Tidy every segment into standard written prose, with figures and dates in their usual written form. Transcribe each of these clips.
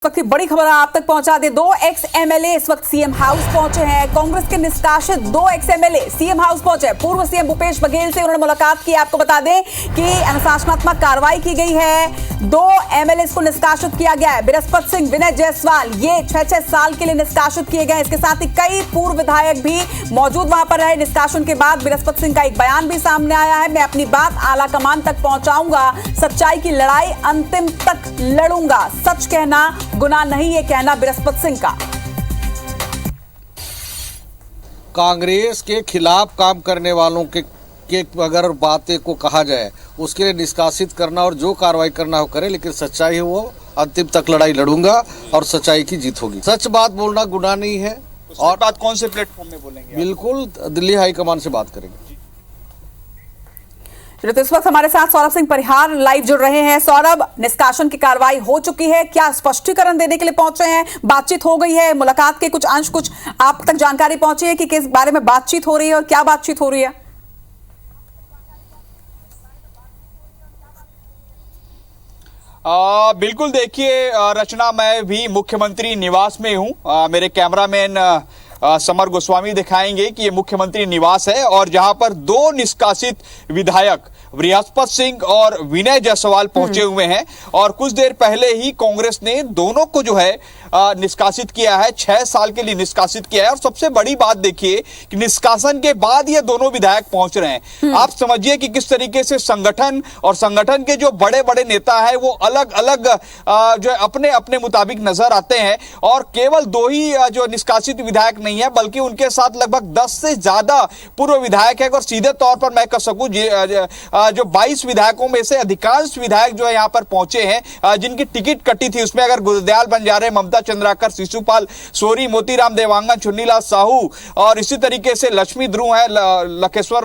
वक्त की बड़ी खबर आप तक पहुंचा दे। 2 एक्स एमएलए इस वक्त सीएम हाउस पहुंचे हैं। कांग्रेस के निष्कासित 2 एक्स एमएलए सीएम हाउस पहुंचे। पूर्व सीएम भूपेश बघेल से उन्होंने मुलाकात की। आपको बता दें कि अनुशासनात्मक कार्रवाई की गई है। 2 एमएलए को निष्कासित किया गया है। बृहस्पति सिंह, विनय जायसवाल, ये 6-6 साल के लिए निष्कासित किए गए। इसके साथ ही कई पूर्व विधायक भी मौजूद वहां पर रहे। निष्कासन के बाद बृहस्पति सिंह का एक बयान भी सामने आया है। मैं अपनी बात आला कमान तक पहुंचाऊंगा, सच्चाई की लड़ाई अंतिम तक लड़ूंगा। सच कहना गुनाह नहीं, ये कहना बृहस्पति सिंह का। कांग्रेस के खिलाफ काम करने वालों के अगर बातें को कहा जाए, उसके लिए निष्कासित करना और जो कार्रवाई करना हो करे, लेकिन सच्चाई है वो अंतिम तक लड़ाई लड़ूंगा और सच्चाई की जीत होगी। सच बात बोलना गुनाह नहीं है। और बात कौन से प्लेटफॉर्म में बोलेंगे? बिल्कुल दिल्ली हाईकमान से बात करेंगे। तो इस वक्त हमारे साथ सौरभ सिंह परिहार लाइव जुड़ रहे हैं। सौरभ, निष्कासन की कार्रवाई हो चुकी है, क्या स्पष्टीकरण देने के लिए पहुंचे हैं? बातचीत हो गई है? मुलाकात के कुछ अंश, कुछ आप तक जानकारी पहुंची है कि किस बारे में बातचीत हो रही है और क्या बातचीत हो रही है? बिल्कुल, देखिए रचना, मैं भी मुख्यमंत्री निवास में हूं। मेरे कैमरामैन समर गोस्वामी दिखाएंगे कि ये मुख्यमंत्री निवास है और जहां पर 2 निष्कासित विधायक बृहस्पति सिंह और विनय जायसवाल पहुंचे हुए हैं। और कुछ देर पहले ही कांग्रेस ने दोनों को जो है निष्कासित किया है, 6 साल के लिए निष्कासित किया है। और सबसे बड़ी बात देखिए कि निष्कासन के बाद ये दोनों विधायक पहुंच रहे हैं। आप समझिए कि किस तरीके से संगठन और संगठन के जो बड़े बड़े नेता है वो अलग अलग जो अपने अपने मुताबिक नजर आते हैं। और केवल 2 ही जो निष्कासित विधायक नहीं है, बल्कि उनके साथ लगभग 10 से ज्यादा पूर्व विधायक है। और सीधे तौर पर मैं कह सकूं जो 22 विधायकों में से अधिकांश विधायक जो है यहां पर पहुंचे हैं, जिनकी टिकट कटी थी। उसमें अगर गुरदयाल बंजारे, ममता चंद्राकर, शिशुपाल सोरी, मोतीराम देवांगन, चुन्नीलाल साहू और इसी तरीके से लक्ष्मी ध्रुव है, लखेश्वर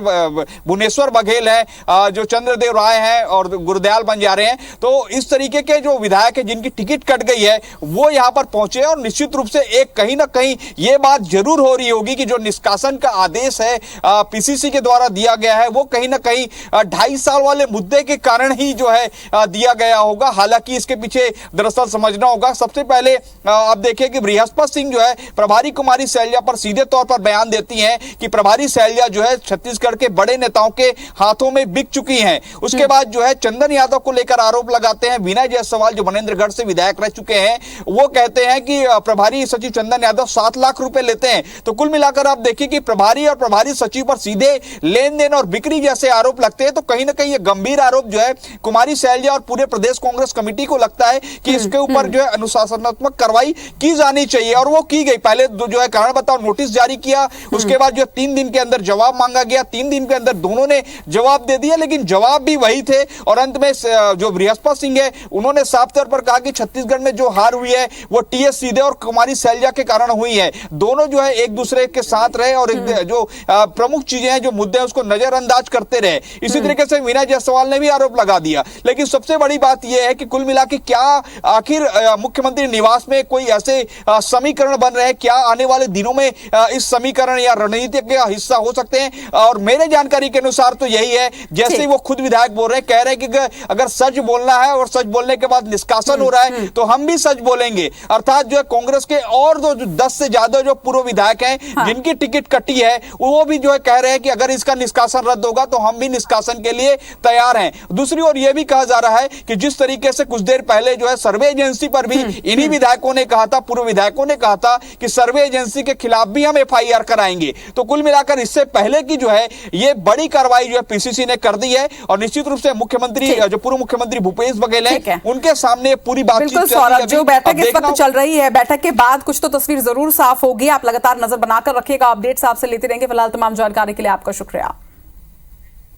भुवनेश्वर बघेल है, जो चंद्रदेव राय हैं और गुरदयाल बंजारे हैं। तो इस तरीके के जो विधायक है जिनकी टिकट कट गई है वो यहां पर पहुंचे। और निश्चित रूप से एक कहीं ना कहीं ये बात जरूर हो रही होगी कि जो निष्कासन का आदेश है पीसीसी के द्वारा दिया गया है, वो कहीं ना कहीं 2.5 साल वाले मुद्दे के कारण ही जो है दिया गया होगा। हालांकि इसके पीछे दरअसल समझना होगा, सबसे पहले आप देखिए कि बृहस्पति सिंह जो है प्रभारी कुमारी शैलजा पर सीधे तौर पर बयान देती हैं कि प्रभारी शैलजा जो है छत्तीसगढ़ के बड़े नेताओं के हाथों में बिक चुकी हैं। उसके बाद जो है चंदन यादव को लेकर आरोप लगाते हैं। विनय जायसवाल जो मनेंद्रगढ़ से विधायक रह चुके हैं, वो कहते हैं कि प्रभारी सचिव चंदन यादव 7 लाख रुपए लेते हैं। तो कुल मिलाकर आप देखिए कि प्रभारी और प्रभारी सचिव पर सीधे लेन देन और बिक्री जैसे आरोप लगते हैं। तो कहीं ना कहीं ये गंभीर आरोप जो है कुमारी शैलजा और पूरे प्रदेश कांग्रेस कमेटी को लगता है कि इसके ऊपर जो है अनुशासनात्मक कार्रवाई की जानी चाहिए। और वो की गई। पहले जो है कारण बताओ नोटिस जारी किया, उसके बाद जो 3 दिन के अंदर जवाब मांगा गया। 3 दिन के अंदर दोनों ने जवाब दे दिया, लेकिन जवाब भी वही थे। और अंत में जो बृहस्पति सिंह है उन्होंने साफ तौर पर कहा कि छत्तीसगढ़ में जो हार हुई है वो टीएस सीधे और कुमारी शैलजा के कारण हुई है। दोनों जो है एक दूसरे के साथ रहे और जो प्रमुख चीजें हैं, जो मुद्दे हैं, उसको नजरअंदाज करते रहे। इसी तरीके से विनय जायसवाल ने भी आरोप लगा दिया। लेकिन सबसे बड़ी बात यह है कि कुल मिला के क्या आखिर मुख्यमंत्री निवास में कोई ऐसे समीकरण बन रहे हैं, क्या आने वाले दिनों में इस समीकरण या रणनीति का हिस्सा हो सकते हैं? और मेरे जानकारी के अनुसार तो यही है, जैसे वो खुद विधायक बोल रहे हैं, कह रहे हैं कि अगर सच बोलना है और सच बोलने के बाद निष्कासन हो रहा है तो हम भी सच बोलेंगे। अर्थात जो है कांग्रेस के और 10 से ज्यादा जो पूर्व विधायक हैं जिनकी टिकट कटी है, वो भी जो है कह रहे हैं कि अगर इसका निष्कासन रद्द होगा तो हम भी निष्कासन के लिए तैयार हैं। दूसरी ओर यह भी कहा जा रहा है कि जिस तरीके से कुछ देर पहले जो है सर्वे एजेंसी पर भी इन्हीं विधायकों ने कहा था, पूर्व विधायकों ने कहा था कि सर्वे एजेंसी के खिलाफ भी हम एफआईआर कराएंगे। तो कुल मिलाकर इससे पहले की जो है ये बड़ी कार्रवाई जो है पीसीसी ने कर दी है। और निश्चित रूप से मुख्यमंत्री, जो पूर्व मुख्यमंत्री भूपेश बघेल हैं, उनके सामने पूरी बातचीत जो बैठक इस वक्त चल रही है, बैठक के बाद कुछ तो तस्वीर जरूर साफ होगी। आप लगातार नजर बनाकर रखिएगा, अपडेट्स आपसे लेते रहेंगे। फिलहाल तमाम जानकारी के लिए आपका शुक्रिया।